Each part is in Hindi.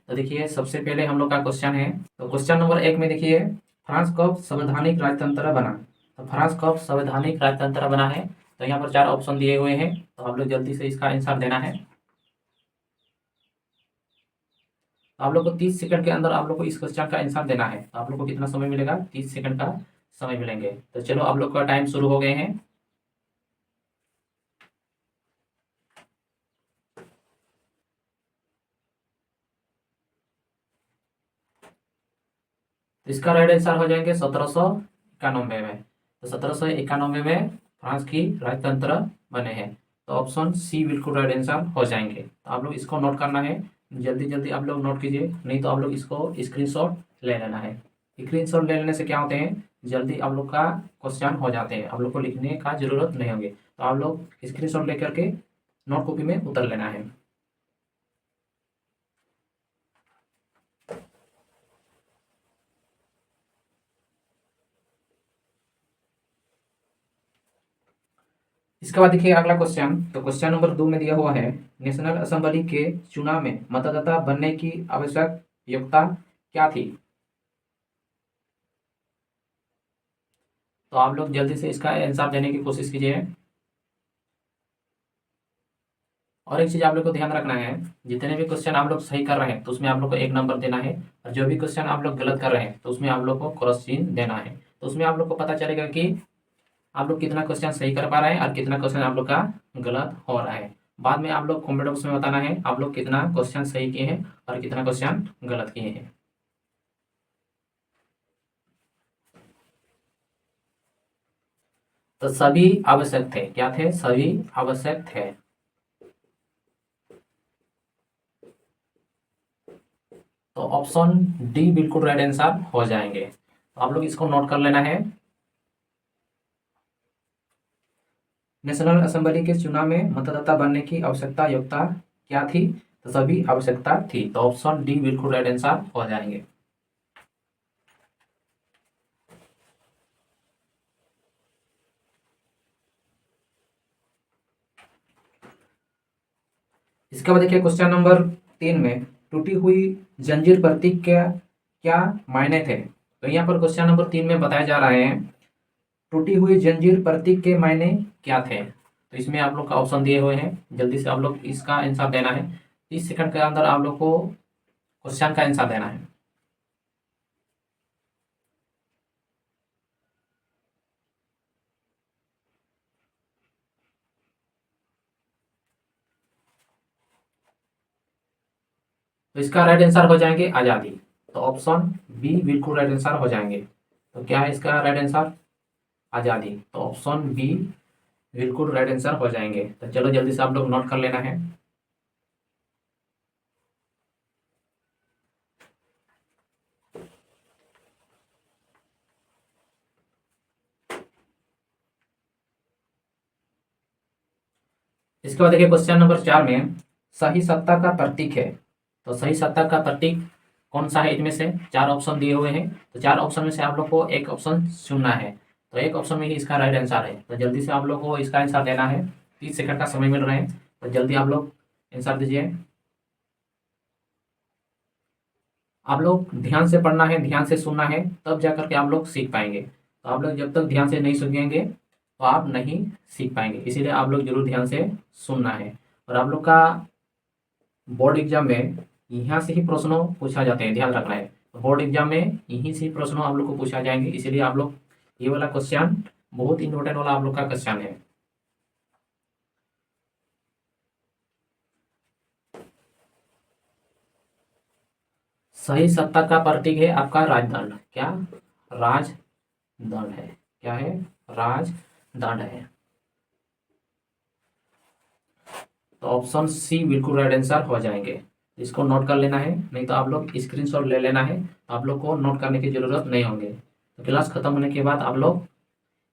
तो देखिए सबसे पहले हम लोग का क्वेश्चन है, तो क्वेश्चन नंबर 1 में देखिए फ्रांस कब संवैधानिक राजतंत्र बना। तो फ्रांस कब संवैधानिक राजतंत्र बना है, तो यहाँ पर 4 ऑप्शन दिए हुए हैं, तो आप लोग जल्दी से इसका आंसर देना है। तो आप लोग को 30 सेकंड के अंदर आप लोग को इस क्वेश्चन का आंसर देना है। तो आप लोग को कितना समय मिलेगा, 30 सेकंड का समय मिलेंगे। तो चलो आप लोग का टाइम शुरू हो गए हैं। तो इसका राइट आंसर हो जाएंगे 1791 में। तो 1791 में फ्रांस की राजतंत्र बने हैं। तो ऑप्शन सी बिल्कुल राइट आंसर हो जाएंगे। तो आप लोग इसको नोट करना है, जल्दी जल्दी आप लोग नोट कीजिए, नहीं तो आप लोग इसको स्क्रीनशॉट ले लेना है। स्क्रीनशॉट ले लेने से क्या होते हैं, जल्दी आप लोग का क्वेश्चन हो जाते हैं, आप लोग को लिखने का जरूरत नहीं होगी। तो आप लोग स्क्रीनशॉट लेकर के नोट कॉपी में उतर लेना है। इसके बाद देखिए अगला क्वेश्चन, तो क्वेश्चन नंबर 2 में दिया हुआ है, नेशनल असेंबली के चुनाव में मतदाता बनने की आवश्यक योग्यता क्या थी। तो आप लोग जल्दी से इसका आंसर देने की कोशिश कीजिए। और एक चीज आप लोग को ध्यान रखना है, जितने भी क्वेश्चन आप लोग सही कर रहे हैं तो उसमें आप लोग को 1 नंबर देना है, और जो भी क्वेश्चन आप लोग गलत कर रहे हैं तो उसमें आप लोग को क्रॉस चिन्ह देना है। तो उसमें आप लोग को पता चलेगा कि आप लोग कितना क्वेश्चन सही कर पा रहे हैं और कितना क्वेश्चन आप लोग का गलत हो रहा है। बाद में आप लोग कमेंट बॉक्स में बताना है आप लोग कितना क्वेश्चन सही किए हैं और कितना क्वेश्चन गलत किए हैं। तो सभी आवश्यक थे, क्या थे, सभी आवश्यक थे। तो ऑप्शन डी बिल्कुल राइट आंसर हो जाएंगे। तो आप लोग इसको नोट कर लेना है। नेशनल असेंबली के चुनाव में मतदाता बनने की आवश्यकता योग्यता क्या थी, तो सभी आवश्यकता थी। तो ऑप्शन डी बिल्कुल राइट आंसर हो जाएंगे। इसके बाद देखिए क्वेश्चन नंबर 3 में, टूटी हुई जंजीर प्रतीक क्या क्या मायने थे। तो यहाँ पर क्वेश्चन नंबर 3 में बताया जा रहा है टूटी हुई जंजीर प्रतीक के मायने क्या थे। तो इसमें आप लोग का ऑप्शन दिए हुए हैं, जल्दी से आप लोग इसका आंसर देना है। 30 सेकंड के अंदर आप लोग को क्वेश्चन का आंसर देना है। तो इसका राइट आंसर हो जाएंगे आज़ादी। तो ऑप्शन बी बिल्कुल राइट आंसर हो जाएंगे। तो क्या है इसका राइट आंसर, आज़ादी। तो ऑप्शन बी बिल्कुल राइट आंसर हो जाएंगे। तो चलो जल्दी से आप लोग नोट कर लेना है। इसके बाद देखिए क्वेश्चन नंबर 4 में, सही सत्ता का प्रतीक है। तो सही सत्ता का प्रतीक कौन सा है, इनमें से 4 ऑप्शन दिए हुए हैं। तो 4 ऑप्शन में से आप लोग को एक ऑप्शन चुनना है। तो एक ऑप्शन में ही इसका राइट आंसर है। तो जल्दी से आप लोग को इसका आंसर देना है, 30 सेकंड का समय मिल रहा है। तो जल्दी आप लोग आंसर दीजिए। आप लोग ध्यान से पढ़ना है, ध्यान से सुनना है, तब जा करके आप लोग सीख पाएंगे। तो आप लोग जब तक ध्यान से नहीं सुनेंगे तो आप नहीं सीख पाएंगे, इसीलिए आप लोग जरूर ध्यान से सुनना है। और आप लोग का बोर्ड एग्जाम में यहाँ से ही प्रश्नों पूछा जाते हैं, ध्यान रखना है। बोर्ड एग्जाम में यहीं से ही प्रश्नों आप लोग को पूछा जाएंगे, इसीलिए आप लोग ये वाला क्वेश्चन बहुत इंपॉर्टेंट वाला आप लोग का क्वेश्चन है। सही सत्ता का प्रतीक है आपका राजदंड। क्या, राजदंड है। क्या है, राजदंड है। तो ऑप्शन सी बिल्कुल राइट आंसर हो जाएंगे। इसको नोट कर लेना है, नहीं तो आप लोग स्क्रीनशॉट ले लेना है, आप लोग को नोट करने की जरूरत नहीं होगी। तो क्लास खत्म होने के बाद आप लोग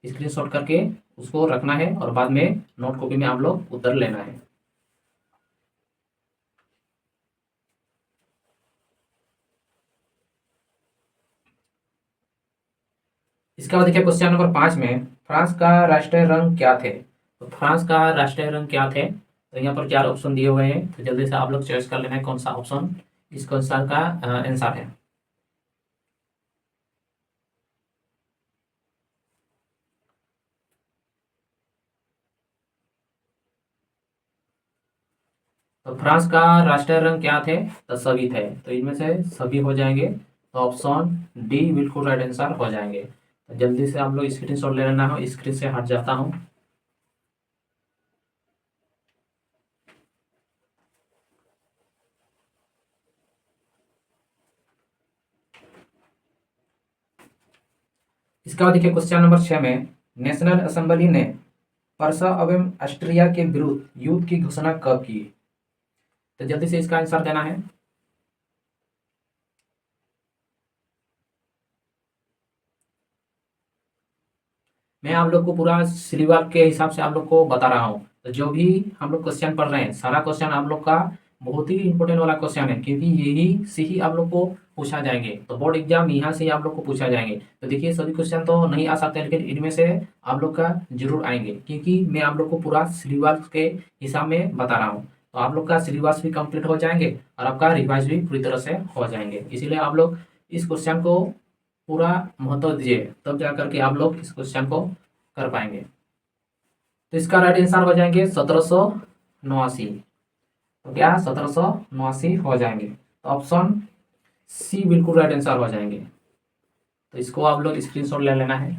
स्क्रीनशॉट करके उसको रखना है और बाद में नोट कॉपी में आप लोग उतर लेना है। इसके बाद देखिए क्वेश्चन नंबर 5 में, फ्रांस का राष्ट्रीय रंग क्या थे। तो फ्रांस का राष्ट्रीय रंग क्या थे, तो यहाँ पर 4 ऑप्शन दिए हुए हैं। तो जल्दी से आप लोग चॉइस कर लेना है कौन सा ऑप्शन इस क्वेश्चन का आंसर है। तो फ्रांस का राष्ट्रीय रंग क्या थे? तो सभी थे, तो इनमें से सभी हो जाएंगे, तो ऑप्शन डी बिल्कुल राइट आंसर हो जाएंगे। तो जल्दी से आप लोग स्क्रीन शॉट ले लेना हो, स्क्रीन से हट जाता हूँ। इसके बाद देखिए क्वेश्चन नंबर 6 में, नेशनल असेंबली ने पर्सा एवं ऑस्ट्रिया के विरुद्ध युद्ध की घोषणा कब की? तो जल्दी से इसका आंसर देना है। मैं आप लोग को पूरा सिलेबस के हिसाब से आप लोग को बता रहा हूँ, तो जो भी हम लोग क्वेश्चन पढ़ रहे हैं सारा क्वेश्चन आप लोग का बहुत ही इंपॉर्टेंट वाला क्वेश्चन है, क्योंकि यही से ही आप लोग को पूछा जाएंगे, तो बोर्ड एग्जाम यहाँ से ही आप लोग को पूछा जाएंगे। तो देखिए सभी क्वेश्चन तो नहीं आ सकते, लेकिन इनमें से आप लोग का जरूर आएंगे, क्योंकि मैं आप लोग को पूरा सिलेबस के हिसाब में बता रहा हूँ। तो आप लोग का सिलेबस भी कंप्लीट हो जाएंगे और आपका रिवाइज भी पूरी तरह से हो जाएंगे, इसीलिए आप लोग इस क्वेश्चन को पूरा महत्व दीजिए, तब जा करके आप लोग इस क्वेश्चन को कर पाएंगे। तो इसका राइट आंसर हो जाएंगे 1789। तो क्या 1789 हो जाएंगे, तो ऑप्शन सी बिल्कुल राइट आंसर हो जाएंगे। तो इसको आप लोग स्क्रीनशॉट ले लेना है।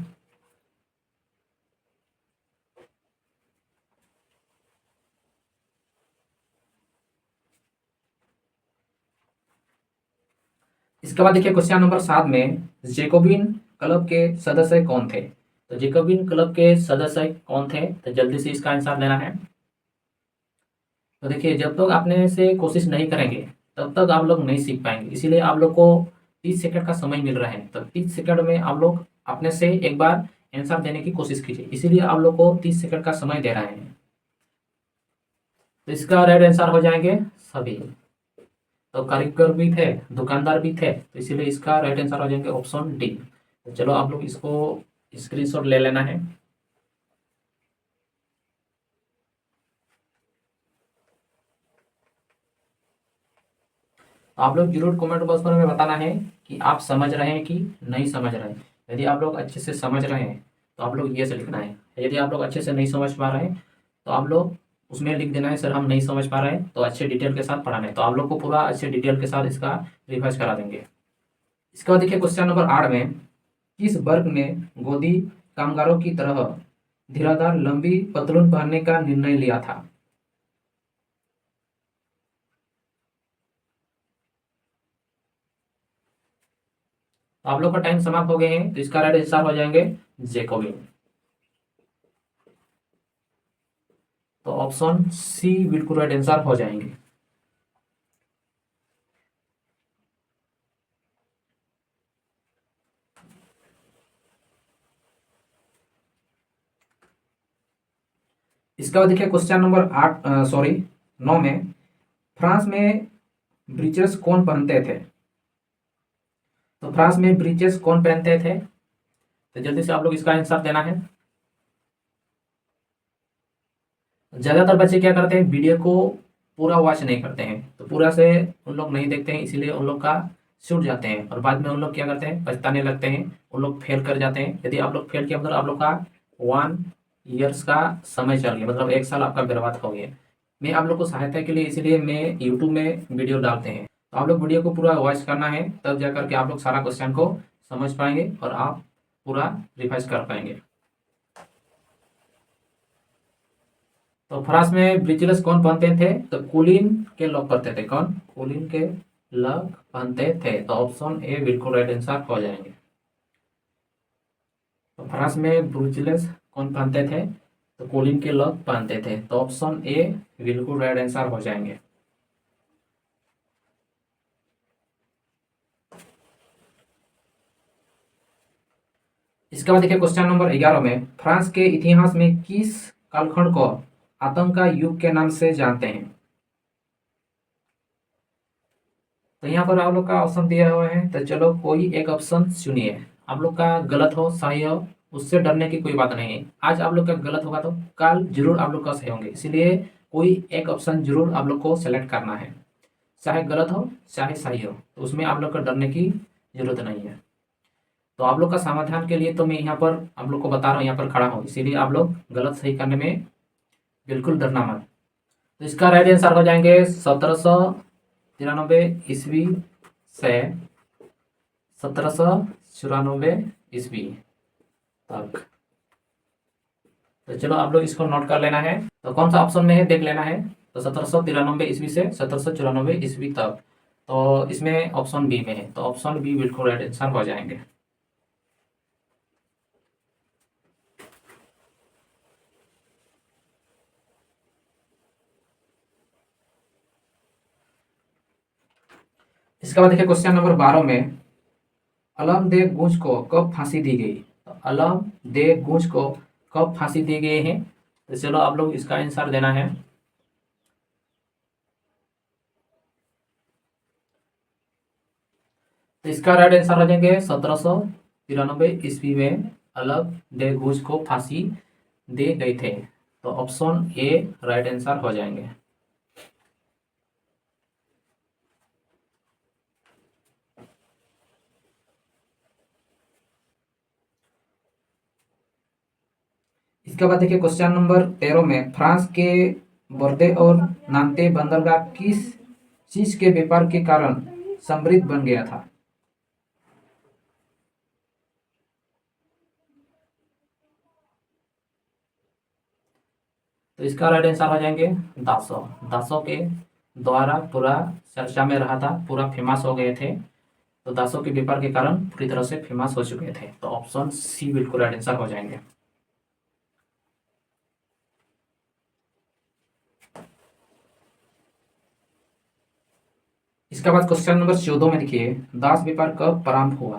इसके बाद देखिए क्वेश्चन नंबर 7 में, जेकोबिन क्लब के सदस्य कौन थे? तो जेकोबिन क्लब के सदस्य कौन थे? तो जल्दी से इसका आंसर देना है। तो देखिए जब तक आपने से कोशिश नहीं करेंगे तब तक आप लोग नहीं सीख पाएंगे, इसीलिए आप लोग को 30 सेकंड का समय मिल रहा है, तो 30 सेकंड में आप लोग अपने से एक बार आंसर देने की कोशिश कीजिए, इसीलिए आप लोग को 30 सेकंड का समय दे रहे हैं। तो इसका राइट आंसर हो जाएंगे सभी। तो कारीगर भी थे, दुकानदार भी थे, तो इसीलिए इसका राइट आंसर हो जाएंगे ऑप्शन डी। तो चलो आप लोग इसको स्क्रीनशॉट ले लेना है। आप लोग जरूर कमेंट बॉक्स में बताना है कि आप समझ रहे हैं कि नहीं समझ रहे हैं। यदि आप लोग अच्छे से समझ रहे हैं तो आप लोग ये से लिखना है, यदि आप लोग अच्छे से नहीं समझ पा रहे हैं तो आप लोग उसमें लिख देना है सर हम नहीं समझ पा रहे हैं, तो अच्छे डिटेल के साथ पढ़ाना है, तो आप लोग को पूरा अच्छे डिटेल के साथ इसका रिवाइज करा देंगे। इसके बाद देखिए क्वेश्चन नंबर 8 में, किस वर्ग ने गोदी कामगारों की तरह धीराधार लंबी पतलून पहनने का निर्णय लिया था? तो आप लोग का टाइम समाप्त हो गए हैं, तो इसका राइट आंसर हो जाएंगे जेकोबिन। तो ऑप्शन सी बिल्कुल राइट आंसर हो जाएंगे। इसका बाद देखिए क्वेश्चन नंबर 9 में, फ्रांस में ब्रीचेस कौन पहनते थे? तो फ्रांस में ब्रीचेस कौन पहनते थे? तो जल्दी से आप लोग इसका आंसर देना है। ज्यादातर बच्चे क्या करते हैं, वीडियो को पूरा वॉच नहीं करते हैं, तो पूरा से उन लोग नहीं देखते हैं, इसीलिए उन लोग का छूट जाते हैं और बाद में उन लोग क्या करते हैं, पछताने लगते हैं, उन लोग फेल कर जाते हैं। यदि आप लोग फेल किया मतलब आप लोग का 1 ईयर्स का समय चल गया, मतलब 1 साल आपका बर्बाद हो गया। मैं आप लोग को सहायता के लिए इसीलिए मैं यूट्यूब में वीडियो डालते हैं, तो आप लोग वीडियो को पूरा वॉच करना है, तब जा करके आप लोग सारा क्वेश्चन को समझ पाएंगे और आप पूरा रिवाइज कर पाएंगे। तो फ्रांस में ब्रीचलेस कौन पहनते थे? तो कुलीन के लोग पहनते थे। कौन? कुलीन के लोग पहनते थे, तो ऑप्शन ए बिल्कुल राइट आंसर हो जाएंगे। तो फ्रांस में ब्रीचलेस कौन पहनते थे? तो कुलीन के लोग पहनते थे, तो ऑप्शन ए बिल्कुल राइट आंसर हो जाएंगे। इसके बाद देखिए क्वेश्चन नंबर 11 में, फ्रांस के इतिहास में किस कालखंड को आतंक का युग के नाम से जानते हैं? तो यहाँ पर आप लोग का ऑप्शन दिया हुआ है, तो चलो कोई एक ऑप्शन चुनिए, आप लोग का गलत हो सही हो उससे डरने की कोई बात नहीं है। आज आप लोग का गलत होगा तो कल जरूर आप लोग का सही होंगे, इसीलिए कोई एक ऑप्शन जरूर आप लोग को सेलेक्ट करना है। चाहे गलत हो चाहे सही हो, तो उसमें आप लोग को डरने की जरूरत नहीं है। तो आप लोग का समाधान के लिए तो मैं यहाँ पर आप लोग को बता रहा हूँ, यहाँ पर खड़ा हूँ, इसीलिए आप लोग गलत सही करने में बिल्कुल डरना मत। तो इसका राइट आंसर हो जाएंगे 1793 से 1794 तक। तो चलो आप लोग इसको नोट कर लेना है। तो कौन सा ऑप्शन में है देख लेना है। तो 1793 से 1794 तक, तो इसमें ऑप्शन बी में है, तो ऑप्शन बी बिल्कुल राइट आंसर हो जाएंगे। इसके बाद देखिए क्वेश्चन नंबर 12 में अलम दे गुंज को कब फांसी दी गई। तो अलम दे गुंज को कब फांसी दी गई है। तो चलो आप लोग इसका आंसर देना है। तो इसका राइट आंसर हो जाएंगे 1793 में अलम दे गुंज को फांसी दे गए थे। तो ऑप्शन ए राइट आंसर हो जाएंगे। इसके बाद देखिए क्वेश्चन नंबर 13 में फ्रांस के बर्दे और नांते बंदरगाह किस चीज के व्यापार के कारण समृद्ध बन गया था। तो इसका राइट आंसर हो जाएंगे दासो। दासो के द्वारा पूरा चर्चा में रहा था, पूरा फेमस हो गए थे। तो दासों के व्यापार के कारण पूरी तरह से फेमस हो चुके थे। तो ऑप्शन सी बिल्कुल राइट आंसर हो जाएंगे। इसके बाद क्वेश्चन नंबर 14 में देखिए दास व्यापार कब प्रारंभ हुआ।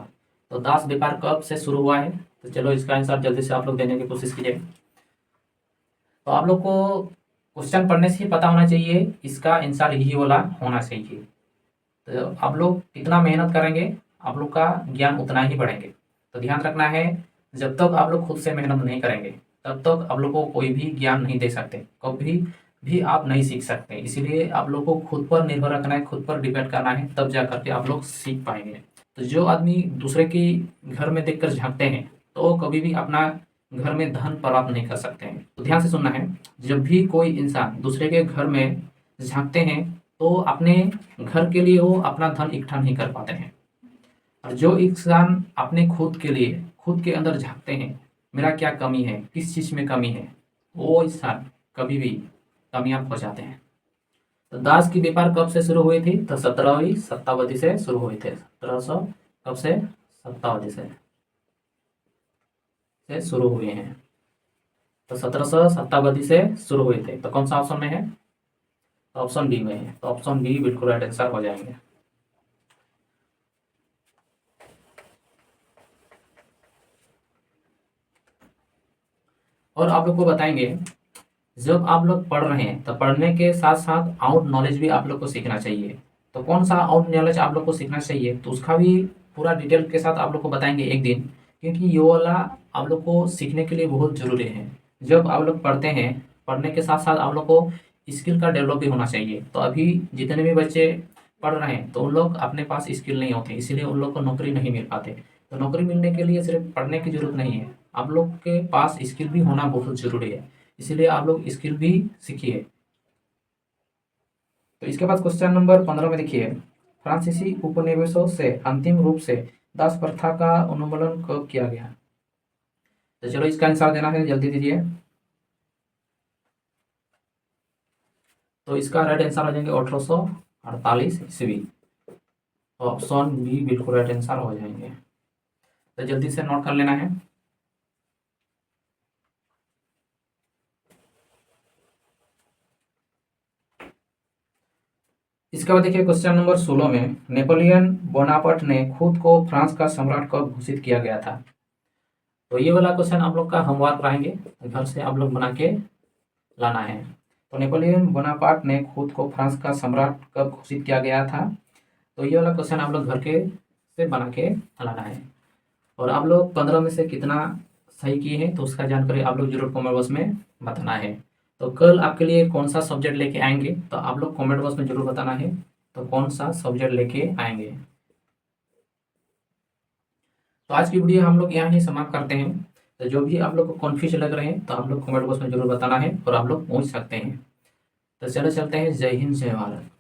तो दास व्यापार कब से शुरू हुआ है। तो चलो इसका आंसर जल्दी से आप लोग देने की कोशिश कीजिए। तो आप लोग को क्वेश्चन पढ़ने से ही पता होना चाहिए, इसका आंसर यही वाला होना चाहिए। तो आप लोग कितना मेहनत करेंगे आप लोग का ज्ञान उतना ही बढ़ेंगे। तो ध्यान रखना है, जब तक आप लोग खुद से मेहनत नहीं करेंगे तब तक आप लोग को कोई भी ज्ञान नहीं दे सकते, कभी भी आप नहीं सीख सकते। इसीलिए आप लोग को खुद पर निर्भर रखना है, खुद पर डिपेंड करना है, तब जा करके आप लोग सीख पाएंगे। तो जो आदमी दूसरे की घर में देखकर झांकते हैं तो कभी भी अपना घर में धन प्राप्त नहीं कर सकते हैं। तो ध्यान से सुनना है, जब भी कोई इंसान दूसरे के घर में झांकते हैं तो अपने घर के लिए वो अपना धन इकट्ठा नहीं कर पाते हैं। और जो इंसान अपने खुद के लिए खुद के अंदर झांकते हैं, मेरा क्या कमी है, किस चीज़ में कमी है, वो इंसान कभी भी कामयाब हो जाते हैं। तो दास की व्यापार कब से शुरू हुई थी। तो 17वीं शताब्दी से शुरू हुए थे। 1700 कब से शताब्दी से शुरू हुए हैं। तो 1700 शताब्दी से शुरू हुए थे। तो कौन सा ऑप्शन में है। तो ऑप्शन डी में है। तो ऑप्शन डी बिल्कुल राइट आंसर हो जाएंगे। और आप लोग को बताएंगे, जब आप लोग पढ़ रहे हैं तो पढ़ने के साथ साथ आउट नॉलेज भी आप लोग को सीखना चाहिए। तो कौन सा आउट नॉलेज आप लोग को सीखना चाहिए, तो उसका भी पूरा डिटेल के साथ आप लोग को बताएंगे एक दिन, क्योंकि ये वाला आप लोग को सीखने के लिए बहुत ज़रूरी है। जब आप लोग पढ़ते हैं, पढ़ने के साथ साथ आप लोग को स्किल का डेवलप भी होना चाहिए। तो अभी जितने भी बच्चे पढ़ रहे हैं तो उन लोग अपने पास स्किल नहीं होते, इसीलिए उन लोग को नौकरी नहीं मिल पाते। तो नौकरी मिलने के लिए सिर्फ पढ़ने की जरूरत नहीं है, आप लोग के पास स्किल भी होना बहुत ज़रूरी है। इसीलिए आप लोग स्किल भी सीखिए। तो इसके बाद क्वेश्चन नंबर 15 में देखिए फ्रांसीसी उपनिवेशों से अंतिम रूप से दास प्रथा का उन्मूलन कब किया गया। तो चलो इसका आंसर देना है, जल्दी दीजिए। तो इसका राइट आंसर हो जाएंगे 1848 ईस्वी। तो ऑप्शन बी बिल्कुल राइट आंसर हो जाएंगे। तो जल्दी से नोट कर लेना है। इसके बाद देखिए क्वेश्चन नंबर 16 में नेपोलियन बोनापार्ट ने खुद को फ्रांस का सम्राट कब घोषित किया गया था। तो ये वाला क्वेश्चन आप लोग का होमवर्क रहेंगे, घर से आप लोग बना के लाना है। तो नेपोलियन बोनापार्ट ने खुद को फ्रांस का सम्राट कब घोषित किया गया था। तो ये वाला क्वेश्चन आप लोग घर के से बना के लाना है। और आप लोग 15 में से कितना सही किए हैं तो उसका जानकारी आप लोग जरूर कमेंट बॉक्स में बताना है। तो कल आपके लिए कौन सा सब्जेक्ट लेके आएंगे तो आप लोग कमेंट बॉक्स में जरूर बताना है। तो कौन सा सब्जेक्ट लेके आएंगे। तो आज की वीडियो हम लोग यहाँ ही समाप्त करते हैं। तो जो भी आप लोग को कन्फ्यूज लग रहे हैं तो आप लोग कमेंट बॉक्स में जरूर बताना है और आप लोग पूछ सकते हैं। तो चलो चलते हैं। जय हिंद जय भारत।